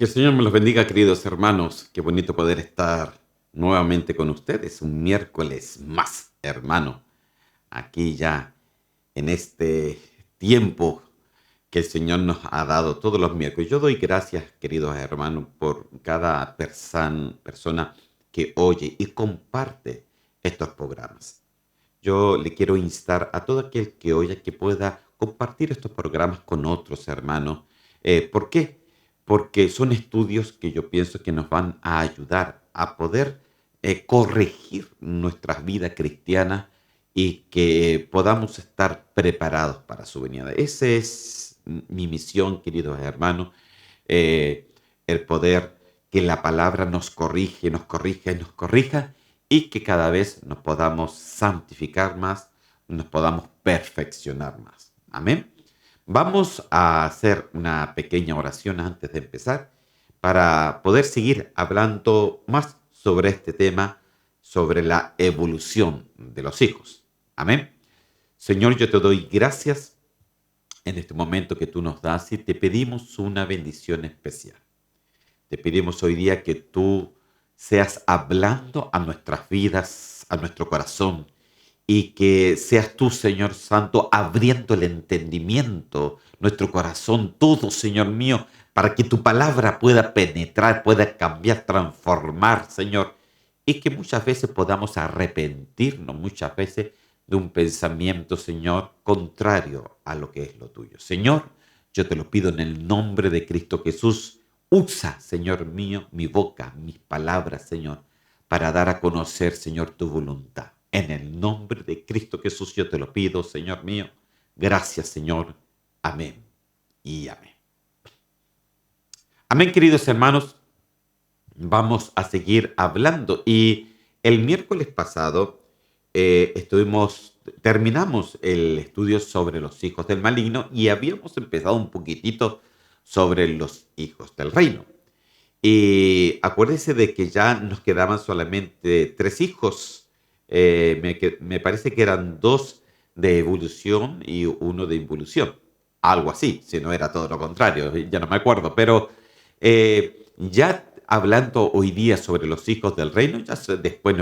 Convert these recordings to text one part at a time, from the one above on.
Que el Señor me los bendiga, queridos hermanos. Qué bonito poder estar nuevamente con ustedes. Un miércoles más, hermano. Aquí ya en este tiempo que el Señor nos ha dado todos los miércoles. Yo doy gracias, queridos hermanos, por cada persona que oye y comparte estos programas. Yo le quiero instar a todo aquel que oye que pueda compartir estos programas con otros hermanos. ¿Por qué? Porque son estudios que yo pienso que nos van a ayudar a poder corregir nuestra vida cristiana y que podamos estar preparados para su venida. Esa es mi misión, queridos hermanos, el poder que la palabra nos corrige, nos corrija y nos corrija y que cada vez nos podamos santificar más, nos podamos perfeccionar más. Amén. Vamos a hacer una pequeña oración antes de empezar para poder seguir hablando más sobre este tema, sobre la evolución de los hijos. Amén. Señor, yo te doy gracias en este momento que tú nos das y te pedimos una bendición especial. Te pedimos hoy día que tú seas hablando a nuestras vidas, a nuestro corazón, y que seas tú, Señor Santo, abriendo el entendimiento, nuestro corazón, todo, Señor mío, para que tu palabra pueda penetrar, pueda cambiar, transformar, Señor, y que muchas veces podamos arrepentirnos, muchas veces de un pensamiento, Señor, contrario a lo que es lo tuyo. Señor, yo te lo pido en el nombre de Cristo Jesús. Usa, Señor mío, mi boca, mis palabras, Señor, para dar a conocer, Señor, tu voluntad. En el nombre de Cristo Jesús yo te lo pido, Señor mío. Gracias, Señor. Amén y amén. Amén, queridos hermanos. Vamos a seguir hablando. Y el miércoles pasado terminamos el estudio sobre los hijos del maligno y habíamos empezado un poquitito sobre los hijos del reino. Y acuérdese de que ya nos quedaban solamente 3 hijos. Me parece que eran 2 de evolución y 1 de involución. Algo así, si no era todo lo contrario, ya no me acuerdo. Pero ya hablando hoy día sobre los hijos del reino, después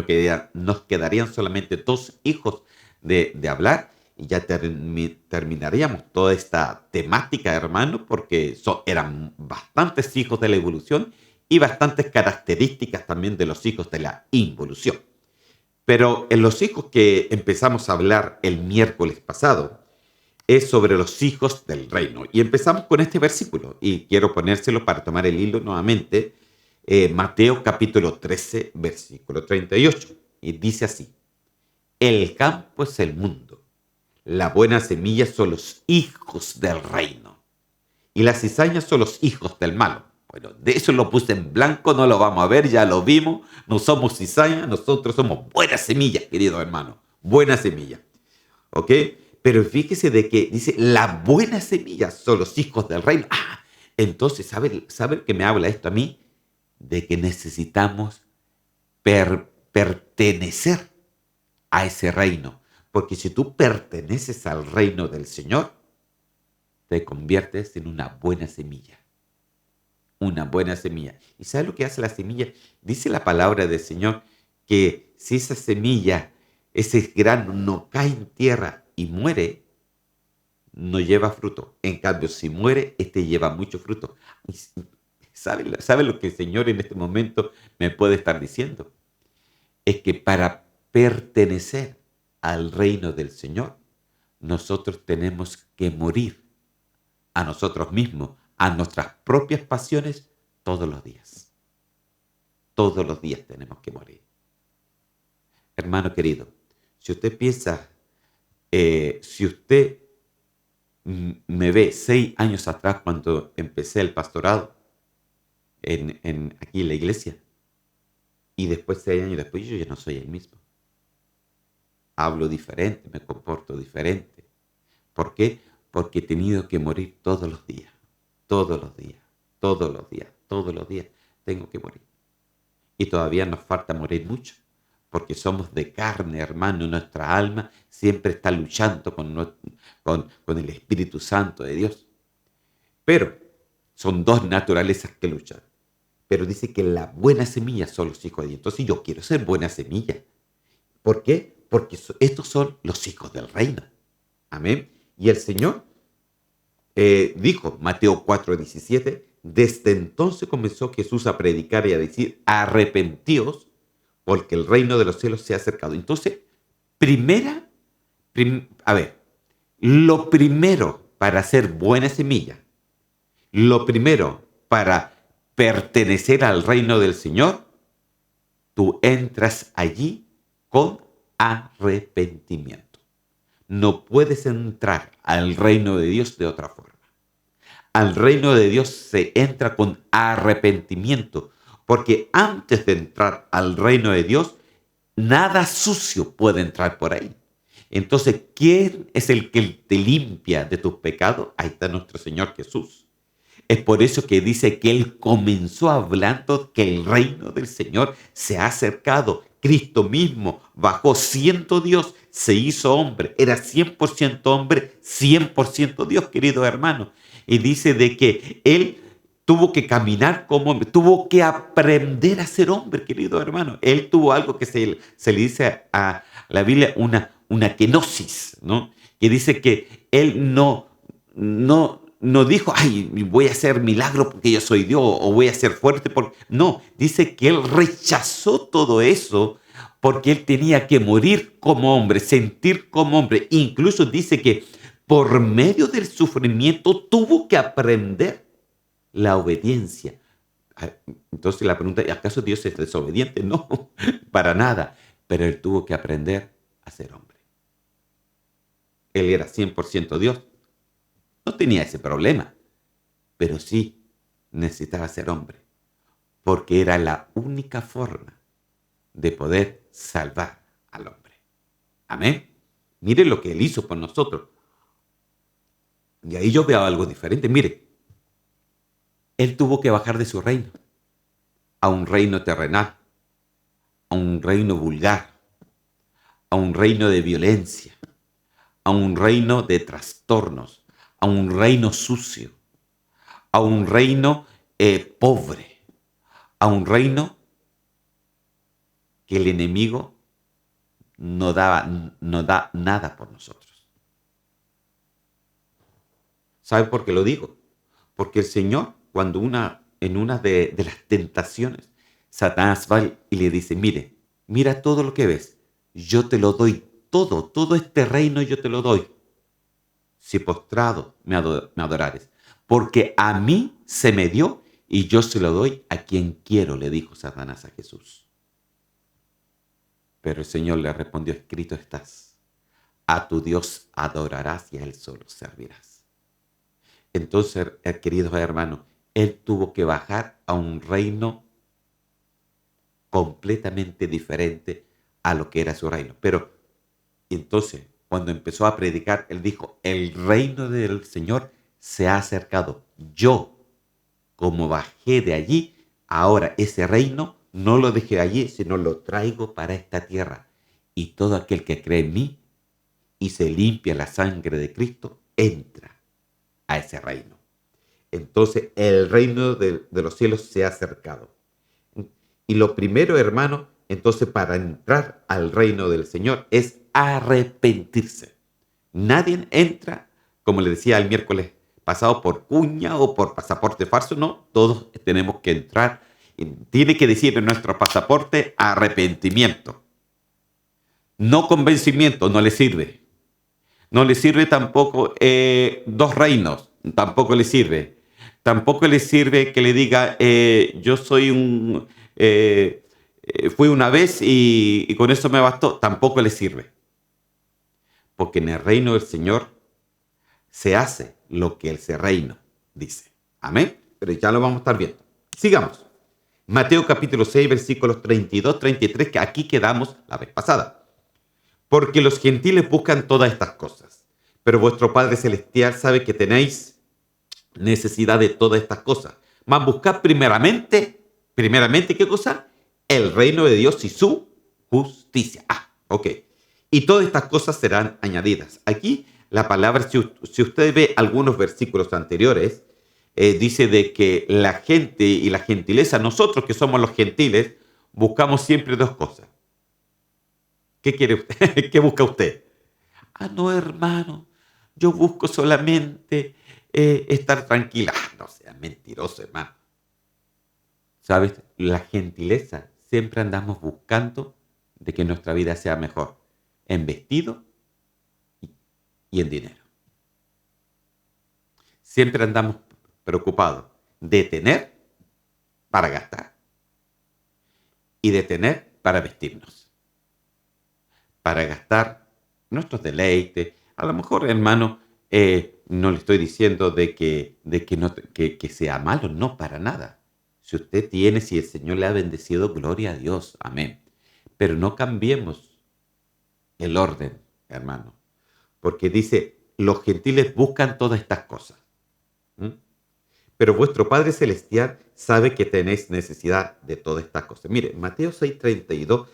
nos quedarían solamente 2 hijos de hablar y ya terminaríamos toda esta temática, hermano, porque eran bastantes hijos de la evolución y bastantes características también de los hijos de la involución. Pero en los hijos que empezamos a hablar el miércoles pasado es sobre los hijos del reino. Y empezamos con este versículo y quiero ponérselo para tomar el hilo nuevamente. Mateo capítulo 13, versículo 38. Y dice así: el campo es el mundo, la buena semilla son los hijos del reino y las cizañas son los hijos del malo. Bueno, de eso lo puse en blanco, no lo vamos a ver, ya lo vimos. No somos cizañas, nosotros somos buenas semillas, querido hermano. Buena semilla. ¿Ok? Pero fíjese de que dice, la buena semilla son los hijos del reino. Ah, entonces, ¿sabe qué me habla esto a mí? De que necesitamos pertenecer a ese reino. Porque si tú perteneces al reino del Señor, te conviertes en una buena semilla. Una buena semilla. ¿Y sabes lo que hace la semilla? Dice la palabra del Señor que si esa semilla, ese grano no cae en tierra y muere, no lleva fruto. En cambio, si muere, este lleva mucho fruto. ¿Sabe lo que el Señor en este momento me puede estar diciendo? Es que para pertenecer al reino del Señor, nosotros tenemos que morir a nosotros mismos, a nuestras propias pasiones, todos los días. Todos los días tenemos que morir. Hermano querido, si usted piensa, si usted me ve 6 años atrás cuando empecé el pastorado aquí en la iglesia, y después 6 años después yo ya no soy el mismo. Hablo diferente, me comporto diferente. ¿Por qué? Porque he tenido que morir todos los días, todos los días, todos los días, todos los días. Tengo que morir. Y todavía nos falta morir mucho, porque somos de carne, hermano. Nuestra alma siempre está luchando con el Espíritu Santo de Dios. Pero son 2 naturalezas que luchan. pero dice que la buena semilla son los hijos de Dios. Entonces yo quiero ser buena semilla. ¿Por qué? Porque estos son los hijos del reino. Amén. Y el Señor dijo, Mateo 4:17, desde entonces comenzó Jesús a predicar y a decir, arrepentíos, porque el reino de los cielos se ha acercado. Entonces, lo primero para ser buena semilla, lo primero para pertenecer al reino del Señor, tú entras allí con arrepentimiento. No puedes entrar al reino de Dios de otra forma. Al reino de Dios se entra con arrepentimiento, porque antes de entrar al reino de Dios, nada sucio puede entrar por ahí. Entonces, ¿quién es el que te limpia de tus pecados? Ahí está nuestro Señor Jesús. Es por eso que dice que Él comenzó hablando que el reino del Señor se ha acercado. Cristo mismo bajó siendo Dios, se hizo hombre, era 100% hombre, 100% Dios, queridos hermanos. Y dice de que Él tuvo que caminar como hombre, tuvo que aprender a ser hombre, queridos hermanos. Él tuvo algo que se le dice a la Biblia una kenosis, ¿no? Que dice que Él no dijo, ay, voy a hacer milagro porque yo soy Dios o voy a ser fuerte. No, dice que Él rechazó todo eso porque Él tenía que morir como hombre, sentir como hombre. Incluso dice que por medio del sufrimiento tuvo que aprender la obediencia. Entonces la pregunta, ¿acaso Dios es desobediente? No, para nada. Pero Él tuvo que aprender a ser hombre. Él era 100% Dios. No tenía ese problema, pero sí necesitaba ser hombre, porque era la única forma de poder salvar al hombre. Amén. Mire lo que Él hizo por nosotros. Y ahí yo veo algo diferente. Mire, Él tuvo que bajar de su reino a un reino terrenal, a un reino vulgar, a un reino de violencia, a un reino de trastornos, a un reino sucio, a un reino pobre, a un reino que el enemigo no da nada por nosotros. ¿Sabe por qué lo digo? Porque el Señor, cuando en una de las tentaciones, Satanás va y le dice, mira todo lo que ves, yo te lo doy todo este reino yo te lo doy, si postrado me adorares, porque a mí se me dio y yo se lo doy a quien quiero, le dijo Satanás a Jesús. Pero el Señor le respondió, escrito estás, a tu Dios adorarás y a Él solo servirás. Entonces, queridos hermanos, Él tuvo que bajar a un reino completamente diferente a lo que era su reino. Pero entonces, cuando empezó a predicar, Él dijo, el reino del Señor se ha acercado. Yo, como bajé de allí, ahora ese reino no lo dejé allí, sino lo traigo para esta tierra. Y todo aquel que cree en mí y se limpia la sangre de Cristo, entra a ese reino. Entonces, el reino de los cielos se ha acercado. Y lo primero, hermano, entonces para entrar al reino del Señor es arrepentirse. Nadie entra, como le decía el miércoles pasado, por cuña o por pasaporte falso. No, todos tenemos que entrar. Tiene que decir en nuestro pasaporte arrepentimiento. No convencimiento, no le sirve. No le sirve tampoco dos reinos, tampoco le sirve. Tampoco le sirve que le diga, yo soy fui una vez y con eso me bastó. Tampoco le sirve. Porque en el reino del Señor se hace lo que ese reino dice. Amén. Pero ya lo vamos a estar viendo. Sigamos. Mateo capítulo 6, versículos 32, 33, que aquí quedamos la vez pasada. Porque los gentiles buscan todas estas cosas, pero vuestro Padre Celestial sabe que tenéis necesidad de todas estas cosas. Mas buscad primeramente, ¿qué cosa? El reino de Dios y su justicia. Ok. Y todas estas cosas serán añadidas. Aquí la palabra, si usted ve algunos versículos anteriores, dice de que la gente y la gentileza, nosotros que somos los gentiles, buscamos siempre dos cosas. ¿Qué quiere usted? ¿Qué busca usted? Ah, no, hermano, yo busco solamente estar tranquila. Ah, no sea mentiroso, hermano. ¿Sabes? La gentileza siempre andamos buscando de que nuestra vida sea mejor en vestido y, y en dinero. Siempre andamos preocupados de tener para gastar y de tener para vestirnos, para gastar nuestros deleites. A lo mejor, hermano, no le estoy diciendo que sea malo, no, para nada. Si usted tiene, si el Señor le ha bendecido, gloria a Dios, amén. Pero no cambiemos el orden, hermano, porque dice, los gentiles buscan todas estas cosas. ¿Mm? Pero vuestro Padre Celestial sabe que tenéis necesidad de todas estas cosas. Mire, Mateo 6:32,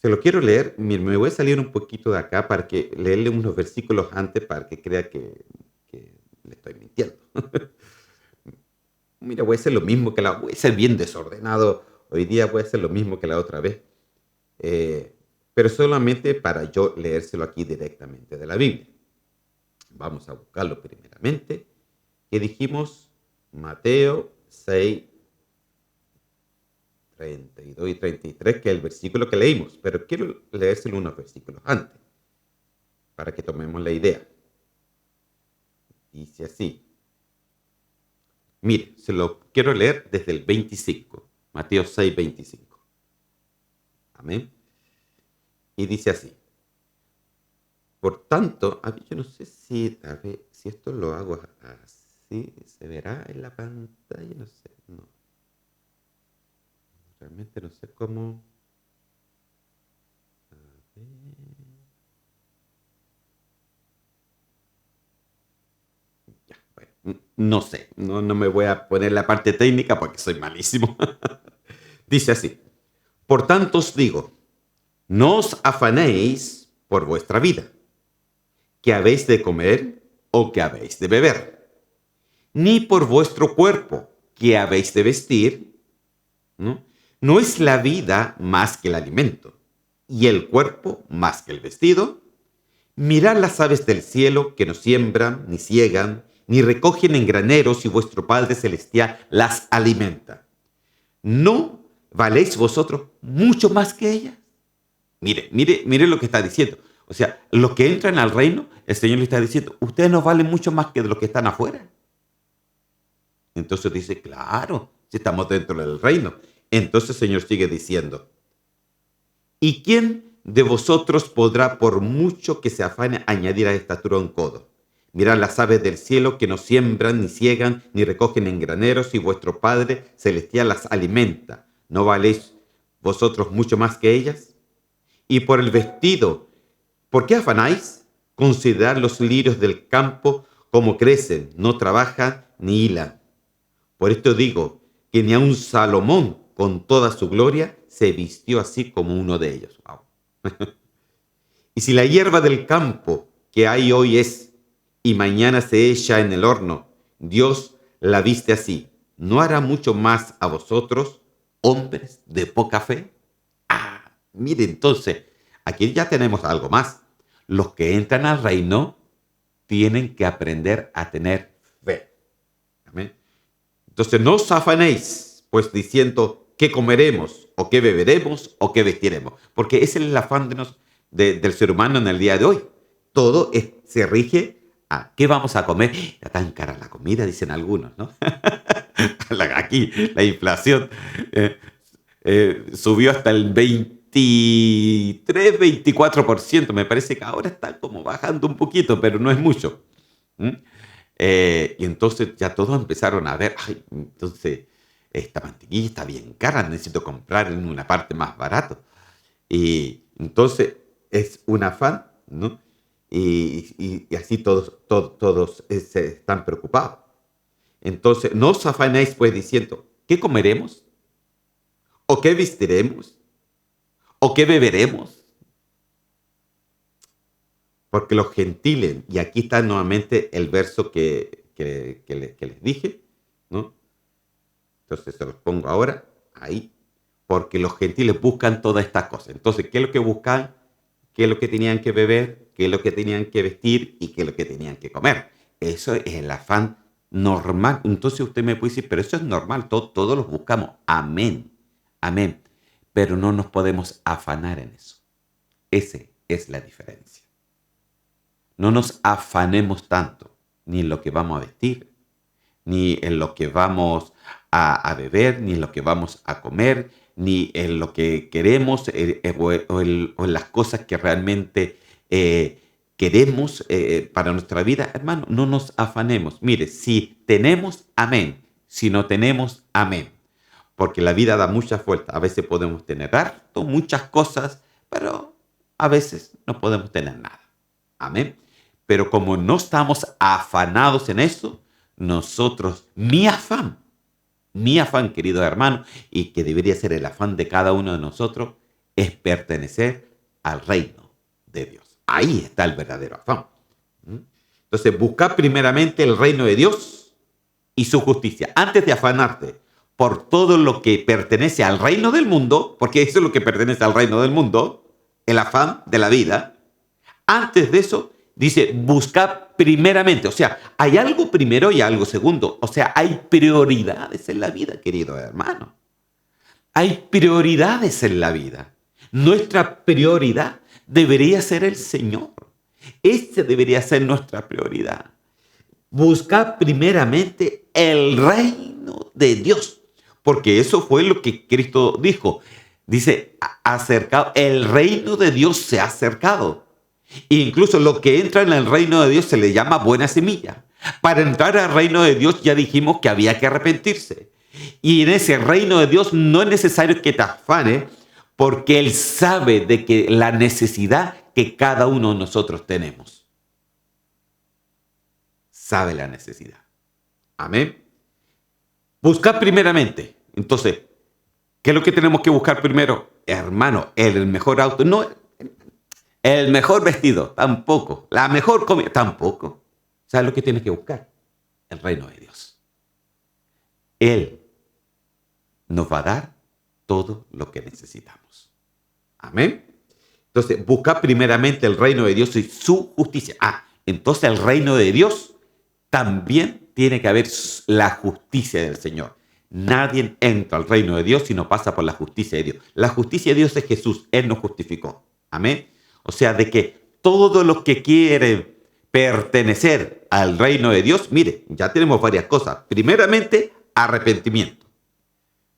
se lo quiero leer, me voy a salir un poquito de acá para que leerle unos versículos antes para que crea que le estoy mintiendo. Mira, voy a hacer lo mismo voy a ser bien desordenado. Hoy día voy a hacer lo mismo que la otra vez. Pero solamente para yo leérselo aquí directamente de la Biblia. Vamos a buscarlo primeramente. Que dijimos Mateo 6, 32 y 33, que es el versículo que leímos. Pero quiero leérselo unos versículos antes, para que tomemos la idea. Dice así. Mire, se lo quiero leer desde el 25. Mateo 6, 25. Amén. Y dice así. Por tanto, a ver, yo no sé si, a ver, si esto lo hago así, se verá en la pantalla, no sé, no. Realmente no sé cómo. A ver. Ya, bueno, no sé, no me voy a poner la parte técnica porque soy malísimo. Dice así, por tanto os digo, no os afanéis por vuestra vida, que habéis de comer o que habéis de beber, ni por vuestro cuerpo, que habéis de vestir, ¿no? ¿No es la vida más que el alimento y el cuerpo más que el vestido? Mirad las aves del cielo que no siembran, ni ciegan, ni recogen en graneros y vuestro Padre Celestial las alimenta. ¿No valéis vosotros mucho más que ellas? Mire lo que está diciendo. O sea, los que entran al reino, el Señor le está diciendo, ustedes no valen mucho más que los que están afuera. Entonces dice, claro, si estamos dentro del reino. Entonces el Señor sigue diciendo, ¿y quién de vosotros podrá, por mucho que se afane, añadir a esta estatura un codo? Mirad las aves del cielo que no siembran, ni ciegan, ni recogen en graneros, y vuestro Padre Celestial las alimenta. ¿No valéis vosotros mucho más que ellas? Y por el vestido, ¿por qué afanáis? Considerad los lirios del campo, como crecen, no trabajan ni hilan. Por esto digo que ni aun Salomón, con toda su gloria, se vistió así como uno de ellos. Wow. Y si la hierba del campo que hay hoy es y mañana se echa en el horno, Dios la viste así, ¿no hará mucho más a vosotros, hombres de poca fe? Ah, mire, entonces, aquí ya tenemos algo más. Los que entran al reino tienen que aprender a tener fe. Amén. Entonces, no os afanéis, pues diciendo qué comeremos, o qué beberemos, o qué vestiremos. Porque ese es el afán del ser humano en el día de hoy. Todo se rige a qué vamos a comer. Está tan cara la comida, dicen algunos, ¿no? Aquí la inflación subió hasta el 23-24%. Me parece que ahora está como bajando un poquito, pero no es mucho. ¿Mm? Y entonces ya todos empezaron a ver, ay, entonces esta mantequilla está bien cara, necesito comprar en una parte más barato. Y entonces es un afán, ¿no? Y así todos se están preocupados. Entonces, no os afanéis pues diciendo, ¿qué comeremos? ¿O qué vestiremos? ¿O qué beberemos? Porque los gentiles, y aquí está nuevamente el verso que les dije, Entonces se los pongo ahora ahí, porque los gentiles buscan todas estas cosas. Entonces, ¿qué es lo que buscan? ¿Qué es lo que tenían que beber? ¿Qué es lo que tenían que vestir? ¿Y qué es lo que tenían que comer? Eso es el afán normal. Entonces usted me puede decir, pero eso es normal, todos los buscamos. Amén, amén. Pero no nos podemos afanar en eso. Esa es la diferencia. No nos afanemos tanto, ni en lo que vamos a vestir, ni en lo que vamos a beber, ni en lo que vamos a comer, ni en lo que queremos o en las cosas que realmente queremos para nuestra vida. Hermano, no nos afanemos. Mire, si tenemos, amén. Si no tenemos, amén. Porque la vida da muchas vueltas. A veces podemos tener harto, muchas cosas, pero a veces no podemos tener nada. Amén. Pero como no estamos afanados en eso, nosotros, mi afán, queridos hermanos, y que debería ser el afán de cada uno de nosotros, es pertenecer al reino de Dios. Ahí está el verdadero afán. Entonces, busca primeramente el reino de Dios y su justicia. Antes de afanarte por todo lo que pertenece al reino del mundo, porque eso es lo que pertenece al reino del mundo, el afán de la vida, antes de eso, dice, busca primeramente. O sea, hay algo primero y algo segundo. O sea, hay prioridades en la vida, querido hermano. Hay prioridades en la vida. Nuestra prioridad debería ser el Señor. Esa debería ser nuestra prioridad. Busca primeramente el reino de Dios. Porque eso fue lo que Cristo dijo. Dice, acercado, el reino de Dios se ha acercado. Incluso lo que entra en el reino de Dios se le llama buena semilla. Para entrar al reino de Dios ya dijimos que había que arrepentirse. Y en ese reino de Dios no es necesario que te afanes porque Él sabe de que la necesidad que cada uno de nosotros tenemos. Sabe la necesidad. Amén. Buscar primeramente. Entonces, ¿qué es lo que tenemos que buscar primero? Hermano, el mejor auto. No, el mejor vestido, tampoco. La mejor comida, tampoco. ¿Sabes lo que tienes que buscar? El reino de Dios. Él nos va a dar todo lo que necesitamos. Amén. Entonces, busca primeramente el reino de Dios y su justicia. Entonces el reino de Dios también tiene que haber la justicia del Señor. Nadie entra al reino de Dios si no pasa por la justicia de Dios. La justicia de Dios es Jesús. Él nos justificó. Amén. O sea, de que todos los que quieren pertenecer al reino de Dios, mire, ya tenemos varias cosas. Primeramente, arrepentimiento.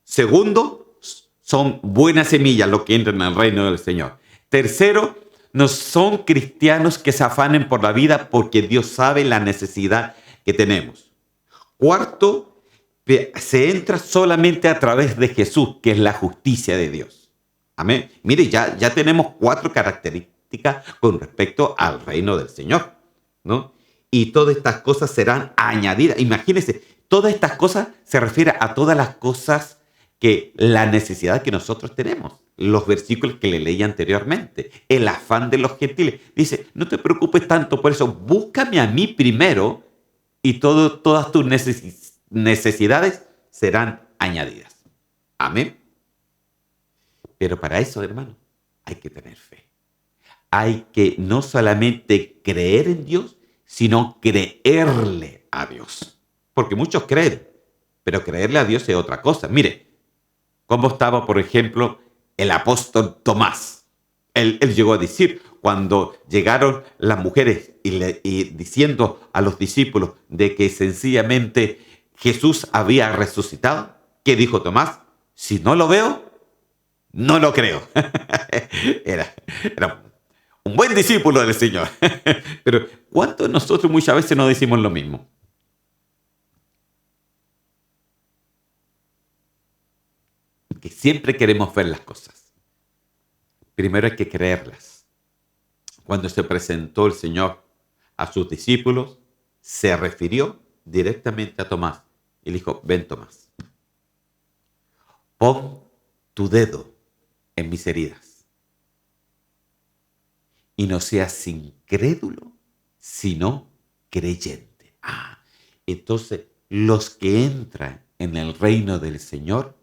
Segundo, son buenas semillas los que entran al reino del Señor. Tercero, no son cristianos que se afanen por la vida porque Dios sabe la necesidad que tenemos. Cuarto, se entra solamente a través de Jesús, que es la justicia de Dios. Amén. Mire, ya tenemos 4 características con respecto al reino del Señor, ¿no? Y todas estas cosas serán añadidas. Imagínense, todas estas cosas se refieren a todas las cosas que la necesidad que nosotros tenemos. Los versículos que le leí anteriormente. El afán de los gentiles. Dice, no te preocupes tanto por eso. Búscame a mí primero y todas tus necesidades serán añadidas. Amén. Pero para eso, hermano, hay que tener fe. Hay que no solamente creer en Dios, sino creerle a Dios. Porque muchos creen, pero creerle a Dios es otra cosa. Mire, cómo estaba, por ejemplo, el apóstol Tomás. Él llegó a decir, cuando llegaron las mujeres y diciendo a los discípulos de que sencillamente Jesús había resucitado, ¿qué dijo Tomás? Si no lo veo, no lo creo. Era un buen discípulo del Señor. Pero ¿cuántos de nosotros muchas veces no decimos lo mismo? Que siempre queremos ver las cosas. Primero hay que creerlas. Cuando se presentó el Señor a sus discípulos, se refirió directamente a Tomás y le dijo, ven Tomás, pon tu dedo en mis heridas y no seas incrédulo, sino creyente. Entonces los que entran en el reino del Señor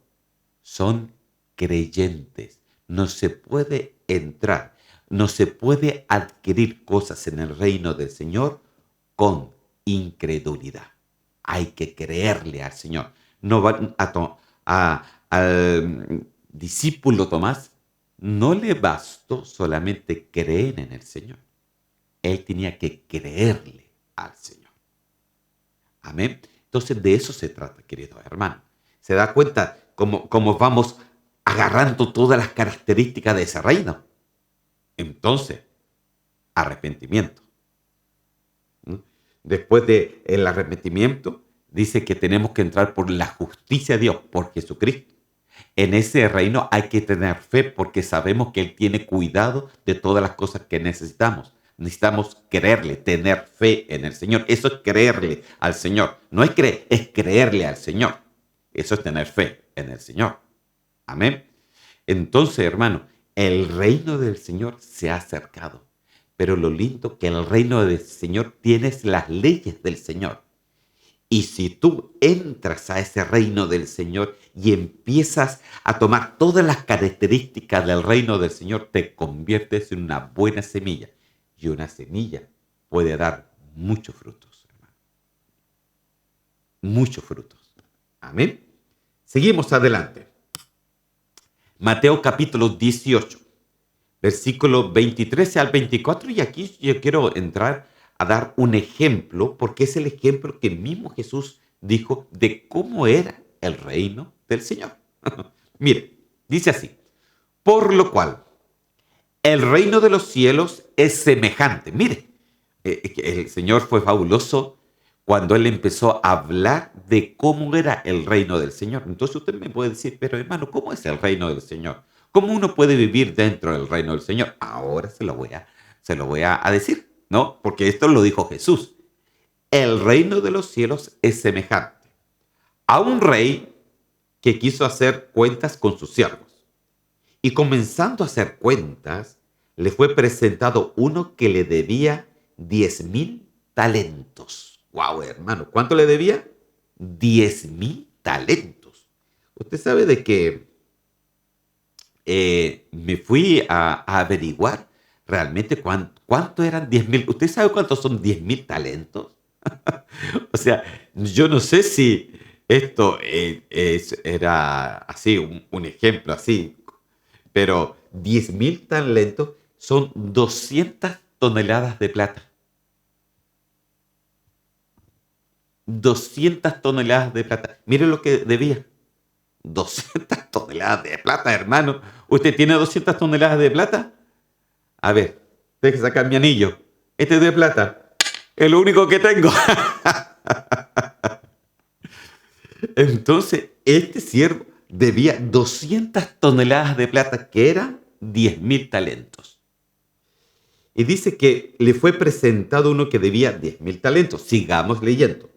son creyentes. No se puede entrar, no se puede adquirir cosas en el reino del Señor con incredulidad. Hay que creerle al Señor. No va al discípulo Tomás no le bastó solamente creer en el Señor. Él tenía que creerle al Señor. Amén. Entonces de eso se trata, queridos hermanos. ¿Se da cuenta cómo vamos agarrando todas las características de ese reino? Entonces, arrepentimiento. ¿Mm? Después del arrepentimiento, dice que tenemos que entrar por la justicia de Dios, por Jesucristo. En ese reino hay que tener fe porque sabemos que Él tiene cuidado de todas las cosas que necesitamos. Necesitamos creerle, tener fe en el Señor. Eso es creerle al Señor. No es creer, es creerle al Señor. Eso es tener fe en el Señor. Amén. Entonces, hermano, el reino del Señor se ha acercado. Pero lo lindo que el reino del Señor tienes las leyes del Señor. Y si tú entras a ese reino del Señor y empiezas a tomar todas las características del reino del Señor, te conviertes en una buena semilla. Y una semilla puede dar muchos frutos, hermano. Muchos frutos. Amén. Seguimos adelante. Mateo capítulo 18, versículo 23 al 24. Y aquí yo quiero entrar a dar un ejemplo, porque es el ejemplo que mismo Jesús dijo de cómo era el reino del Señor. Mire, dice así: por lo cual el reino de los cielos es semejante. Mire, el Señor fue fabuloso cuando Él empezó a hablar de cómo era el reino del Señor. Entonces usted me puede decir, pero hermano, ¿cómo es el reino del Señor? ¿Cómo uno puede vivir dentro del reino del Señor? Ahora se lo voy a decir, ¿no? Porque esto lo dijo Jesús. El reino de los cielos es semejante a un rey que quiso hacer cuentas con sus siervos. Y comenzando a hacer cuentas, le fue presentado uno que le debía 10,000 talentos. ¡Wow, hermano! ¿Cuánto le debía? 10,000 talentos. Usted sabe de que me fui a averiguar realmente cuánto eran 10,000. ¿Usted sabe cuántos son 10,000 talentos? O sea, yo no sé si esto era así, un ejemplo así, pero 10,000 talentos son 200 toneladas de plata. 200 toneladas de plata. Mire lo que debía. 200 toneladas de plata, hermano. ¿Usted tiene 200 toneladas de plata? A ver, deje sacar mi anillo. Este es de plata. Es lo único que tengo. Entonces, este siervo debía 200 toneladas de plata, que eran 10,000 talentos. Y dice que le fue presentado uno que debía 10,000 talentos. Sigamos leyendo.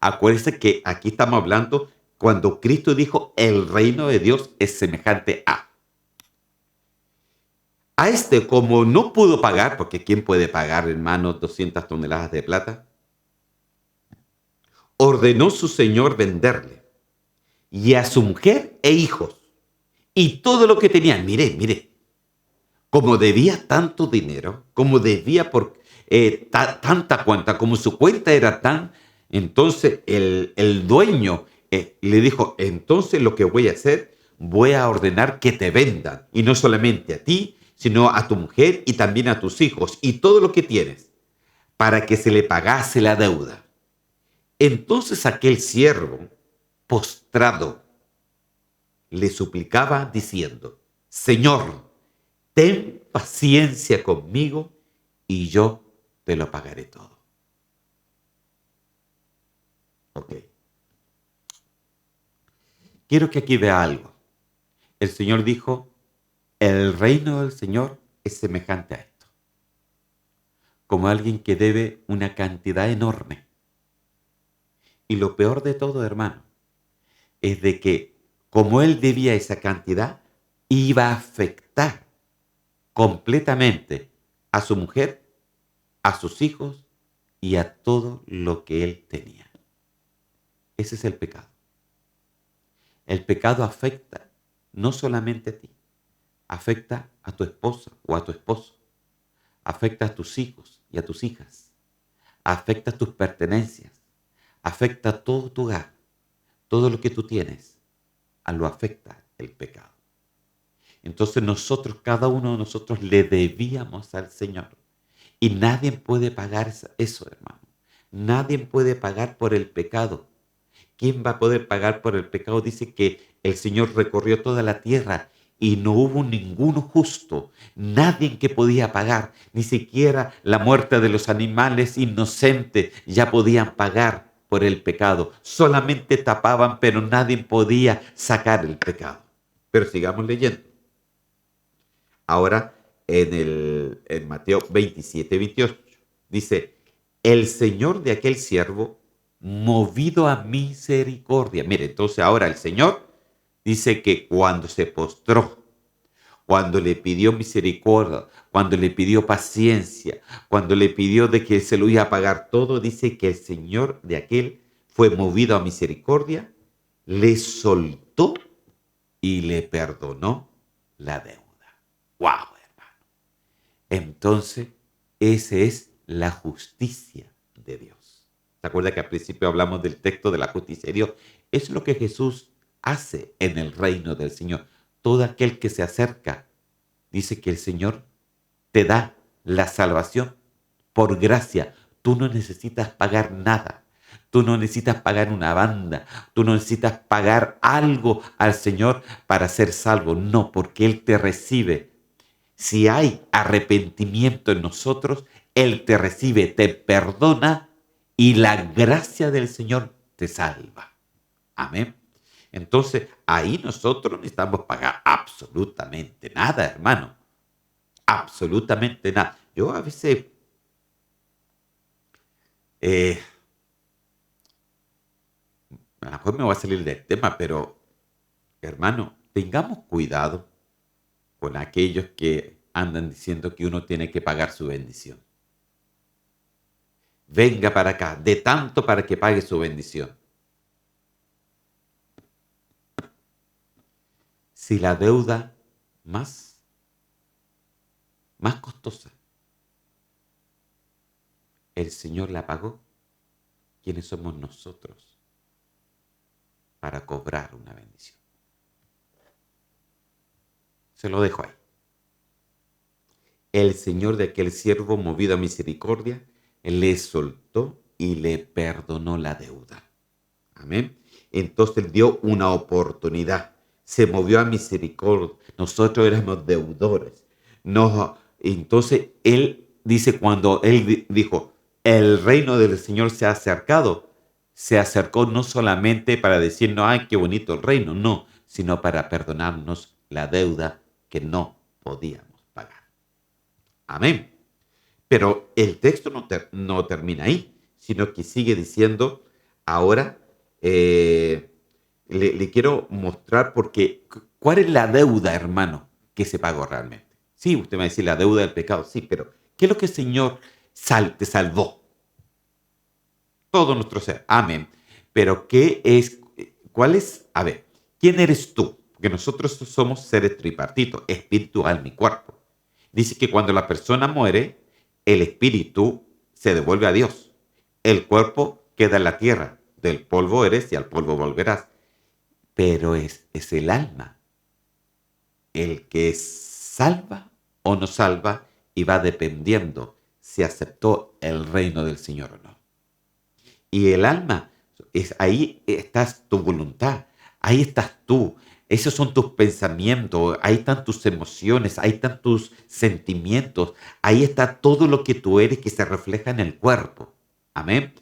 Acuérdense que aquí estamos hablando cuando Cristo dijo, el reino de Dios es semejante a. A este, como no pudo pagar, porque ¿quién puede pagar, hermano, 200 toneladas de plata? Ordenó su señor venderle, y a su mujer e hijos, y todo lo que tenían. Mire, como debía tanto dinero, como debía por tanta cuenta, como su cuenta era tan, entonces el dueño le dijo, entonces lo que voy a hacer, voy a ordenar que te vendan, y no solamente a ti, sino a tu mujer y también a tus hijos, y todo lo que tienes, para que se le pagase la deuda. Entonces aquel siervo, postrado, le suplicaba diciendo, Señor, ten paciencia conmigo y yo te lo pagaré todo. Ok. Quiero que aquí vea algo. El Señor dijo, el reino del Señor es semejante a esto. Como alguien que debe una cantidad enorme. Y lo peor de todo, hermano, es de que como él debía esa cantidad, iba a afectar completamente a su mujer, a sus hijos y a todo lo que él tenía. Ese es el pecado. El pecado afecta no solamente a ti, afecta a tu esposa o a tu esposo, afecta a tus hijos y a tus hijas, afecta a tus pertenencias, afecta a todo tu hogar, todo lo que tú tienes, a lo afecta el pecado. Entonces nosotros, cada uno de nosotros le debíamos al Señor. Y nadie puede pagar eso, hermano. Nadie puede pagar por el pecado. ¿Quién va a poder pagar por el pecado? Dice que el Señor recorrió toda la tierra y no hubo ninguno justo, nadie que podía pagar, ni siquiera la muerte de los animales inocentes ya podían pagar por el pecado. Solamente tapaban, pero nadie podía sacar el pecado. Pero sigamos leyendo. Ahora en Mateo 27-28 dice, el Señor de aquel siervo, movido a misericordia. Mire, entonces ahora el Señor dice que cuando se postró, cuando le pidió misericordia, cuando le pidió paciencia, cuando le pidió de que se lo iba a pagar todo, dice que el Señor de aquel fue movido a misericordia, le soltó y le perdonó la deuda. ¡Wow, hermano! Entonces, esa es la justicia de Dios. ¿Se acuerda que al principio hablamos del texto de la justicia de Dios? Es lo que Jesús hace en el reino del Señor. Todo aquel que se acerca, dice que el Señor te da la salvación por gracia. Tú no necesitas pagar nada. Tú no necesitas pagar una banda. Tú no necesitas pagar algo al Señor para ser salvo. No, porque Él te recibe. Si hay arrepentimiento en nosotros, Él te recibe, te perdona y la gracia del Señor te salva. Amén. Entonces, ahí nosotros no necesitamos pagar absolutamente nada, hermano. Absolutamente nada. Yo a veces, a lo mejor me voy a salir del tema, pero, hermano, tengamos cuidado con aquellos que andan diciendo que uno tiene que pagar su bendición. Venga para acá, de tanto para que pague su bendición. Si la deuda más costosa, el Señor la pagó, ¿quiénes somos nosotros para cobrar una bendición? Se lo dejo ahí. El Señor de aquel siervo, movido a misericordia, le soltó y le perdonó la deuda. Amén. Entonces dio una oportunidad. Se movió a misericordia. Nosotros éramos deudores. No, entonces él dice, cuando él dijo, el reino del Señor se ha acercado, se acercó no solamente para decirnos, ay, qué bonito el reino, no, sino para perdonarnos la deuda que no podíamos pagar. Amén. Pero el texto no termina ahí, sino que sigue diciendo, ahora le quiero mostrar porque, ¿cuál es la deuda, hermano, que se pagó realmente? Sí, usted me va a decir la deuda del pecado, sí, pero ¿qué es lo que el Señor te salvó? Todo nuestro ser, amén. Pero ¿cuál es? A ver, ¿quién eres tú? Porque nosotros somos seres tripartitos, espíritu, alma y cuerpo. Dice que cuando la persona muere, el espíritu se devuelve a Dios. El cuerpo queda en la tierra. Del polvo eres y al polvo volverás. Pero es el alma el que salva o no salva y va dependiendo si aceptó el reino del Señor o no. Y el alma, ahí estás tu voluntad, ahí estás tú. Esos son tus pensamientos, ahí están tus emociones, ahí están tus sentimientos, ahí está todo lo que tú eres que se refleja en el cuerpo. Amén.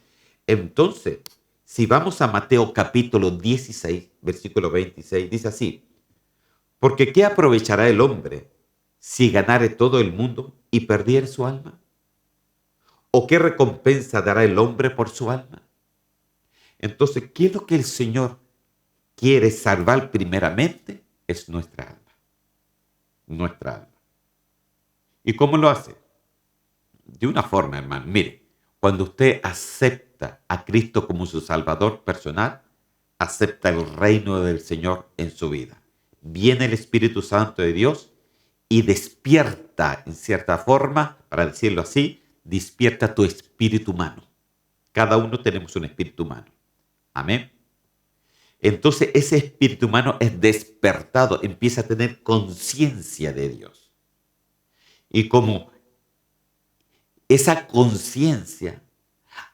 Entonces, si vamos a Mateo capítulo 16, versículo 26, dice así, porque ¿qué aprovechará el hombre si ganare todo el mundo y perdiere su alma? ¿O qué recompensa dará el hombre por su alma? Entonces, ¿qué es lo que el Señor quiere salvar primeramente? Es nuestra alma. Nuestra alma. ¿Y cómo lo hace? De una forma, hermano. Mire, cuando usted acepta a Cristo como su Salvador personal, acepta el reino del Señor en su vida. Viene el Espíritu Santo de Dios y despierta, en cierta forma, para decirlo así, despierta tu espíritu humano. Cada uno tenemos un espíritu humano. Amén. Entonces ese espíritu humano es despertado, empieza a tener conciencia de Dios. Y como esa conciencia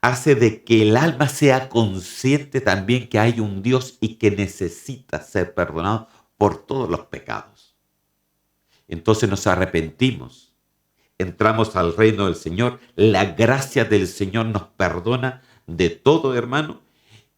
hace de que el alma sea consciente también que hay un Dios y que necesita ser perdonado por todos los pecados. Entonces nos arrepentimos, entramos al reino del Señor, la gracia del Señor nos perdona de todo, hermano,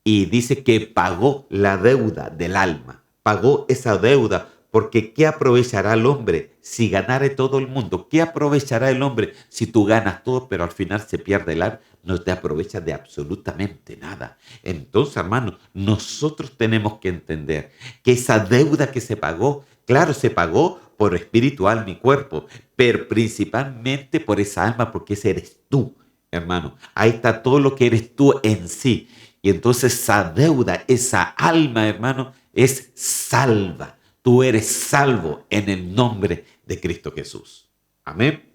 y dice que pagó la deuda del alma, pagó esa deuda, porque ¿qué aprovechará el hombre si ganare todo el mundo? ¿Qué aprovechará el hombre si tú ganas todo, pero al final se pierde el alma? No te aprovecha de absolutamente nada. Entonces, hermano, nosotros tenemos que entender que esa deuda que se pagó, claro, se pagó por espíritu, alma y cuerpo, pero principalmente por esa alma, porque ese eres tú, hermano. Ahí está todo lo que eres tú en sí. Y entonces esa deuda, esa alma, hermano, es salva. Tú eres salvo en el nombre de Cristo Jesús. Amén.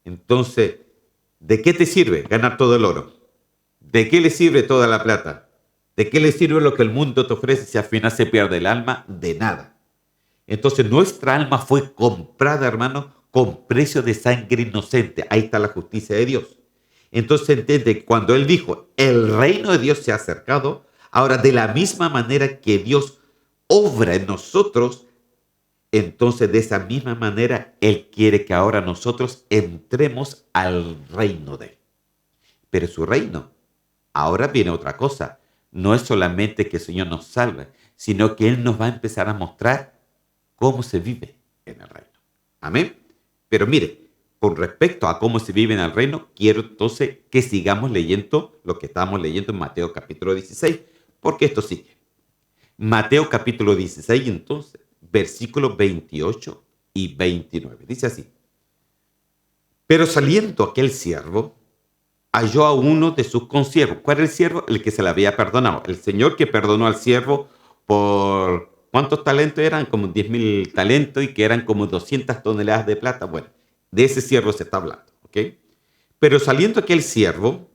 Entonces, ¿de qué te sirve ganar todo el oro? ¿De qué le sirve toda la plata? ¿De qué le sirve lo que el mundo te ofrece si al final se pierde el alma? De nada. Entonces nuestra alma fue comprada, hermano, con precio de sangre inocente. Ahí está la justicia de Dios. Entonces se entiende que cuando Él dijo, el reino de Dios se ha acercado, ahora de la misma manera que Dios obra en nosotros, entonces de esa misma manera Él quiere que ahora nosotros entremos al reino de Él. Pero su reino, ahora viene otra cosa. No es solamente que el Señor nos salve, sino que Él nos va a empezar a mostrar cómo se vive en el reino. Amén. Pero mire, con respecto a cómo se vive en el reino, quiero entonces que sigamos leyendo lo que estamos leyendo en Mateo capítulo 16, porque esto sigue. Mateo capítulo 16, entonces, versículos 28 y 29. Dice así. Pero saliendo aquel siervo, halló a uno de sus consiervos. ¿Cuál era el siervo? El que se le había perdonado. El Señor que perdonó al siervo por... ¿Cuántos talentos eran? Como 10.000 talentos y que eran como 200 toneladas de plata. Bueno, de ese siervo se está hablando. ¿Ok? Pero saliendo aquel siervo,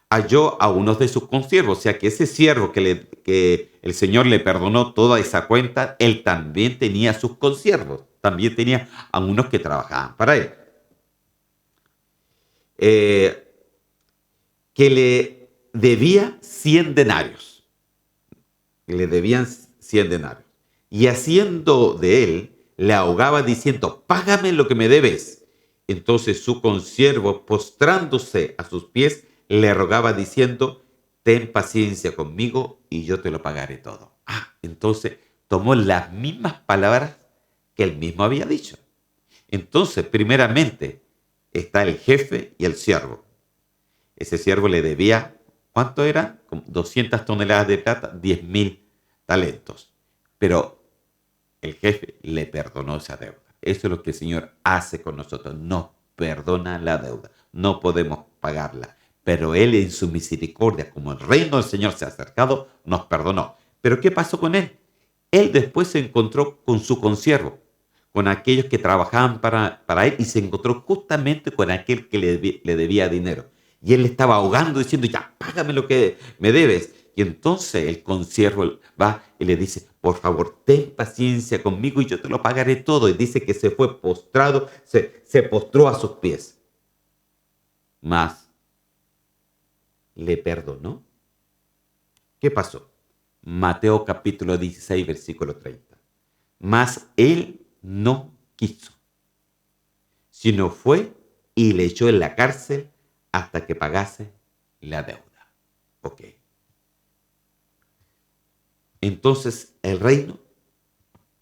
halló a uno de sus consiervos. O sea que ese siervo que el Señor le perdonó toda esa cuenta, él también tenía sus consiervos. También tenía a unos que trabajaban para él. Que le debía 100 denarios. Le debían 100 denarios. Y haciendo de él, le ahogaba diciendo, págame lo que me debes. Entonces su consiervo, postrándose a sus pies, le rogaba diciendo, ten paciencia conmigo y yo te lo pagaré todo. Entonces tomó las mismas palabras que él mismo había dicho. Entonces, primeramente, está el jefe y el siervo. Ese siervo le debía, ¿cuánto era? Como 200 toneladas de plata, 10.000 talentos. Pero el jefe le perdonó esa deuda. Eso es lo que el Señor hace con nosotros. Nos perdona la deuda. No podemos pagarla. Pero Él en su misericordia, como el reino del Señor se ha acercado, nos perdonó. ¿Pero qué pasó con Él? Él después se encontró con su consiervo, con aquellos que trabajaban para Él y se encontró justamente con aquel que le debía dinero. Y él le estaba ahogando diciendo, ya, págame lo que me debes. Y entonces el consiervo va y le dice, por favor, ten paciencia conmigo y yo te lo pagaré todo. Y dice que se fue postrado, se postró a sus pies. Mas le perdonó. ¿Qué pasó? Mateo capítulo 16, versículo 30. Mas él no quiso, sino fue y le echó en la cárcel hasta que pagase la deuda. Ok. Entonces, el reino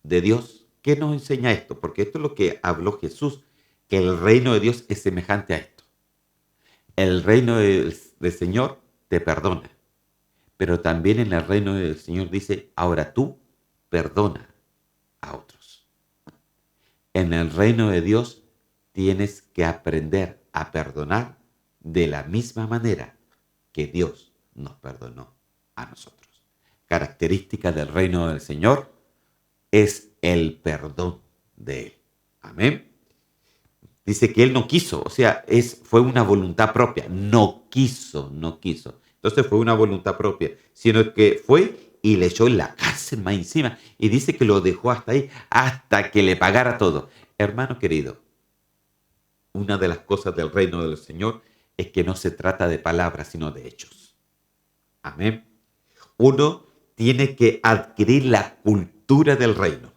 de Dios, ¿qué nos enseña esto? Porque esto es lo que habló Jesús, que el reino de Dios es semejante a esto. El reino del Señor te perdona, pero también en el reino del Señor dice, ahora tú perdona a otros. En el reino de Dios tienes que aprender a perdonar de la misma manera que Dios nos perdonó a nosotros. característica del reino del Señor es el perdón de Él. Amén. Dice que Él no quiso, o sea, fue una voluntad propia. No quiso, no quiso. Entonces fue una voluntad propia, sino que fue y le echó la cárcel más encima. Y dice que lo dejó hasta ahí, hasta que le pagara todo. Hermano querido, una de las cosas del reino del Señor es que no se trata de palabras, sino de hechos. Amén. Uno tiene que adquirir la cultura del reino.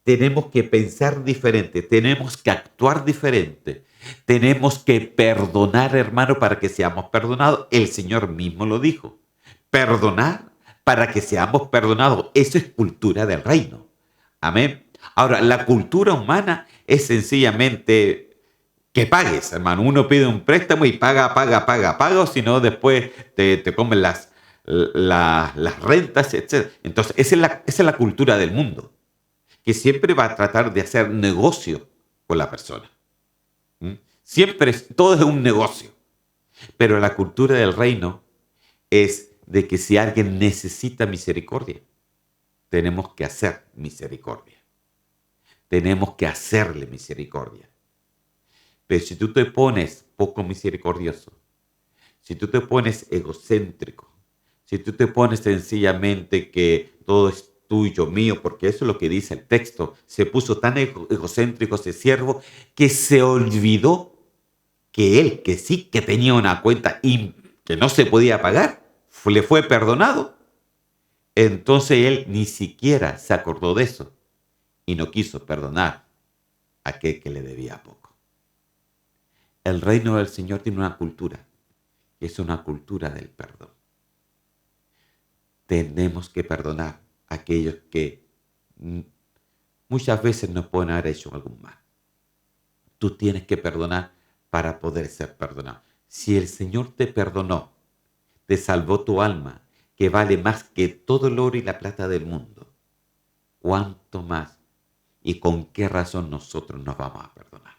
Tenemos que pensar diferente, tenemos que actuar diferente, tenemos que perdonar, hermano, para que seamos perdonados. El Señor mismo lo dijo. Perdonar para que seamos perdonados. Eso es cultura del reino. Amén. Ahora, la cultura humana es sencillamente que pagues, hermano. Uno pide un préstamo y paga, o si no, después te comen las rentas, etc. Entonces, esa es la cultura del mundo, que siempre va a tratar de hacer negocio con la persona. ¿Mm? Siempre todo es un negocio. Pero la cultura del reino es de que si alguien necesita misericordia, tenemos que hacer misericordia. Tenemos que hacerle misericordia. Pero si tú te pones poco misericordioso, si tú te pones egocéntrico, si tú te pones sencillamente que todo es tuyo, mío, porque eso es lo que dice el texto, se puso tan egocéntrico ese siervo que se olvidó que él, que sí que tenía una cuenta y que no se podía pagar, le fue perdonado. Entonces él ni siquiera se acordó de eso y no quiso perdonar a aquel que le debía poco. El reino del Señor tiene una cultura, que es una cultura del perdón. Tenemos que perdonar a aquellos que muchas veces nos pueden haber hecho algún mal. Tú tienes que perdonar para poder ser perdonado. Si el Señor te perdonó, te salvó tu alma, que vale más que todo el oro y la plata del mundo, ¿cuánto más y con qué razón nosotros nos vamos a perdonar?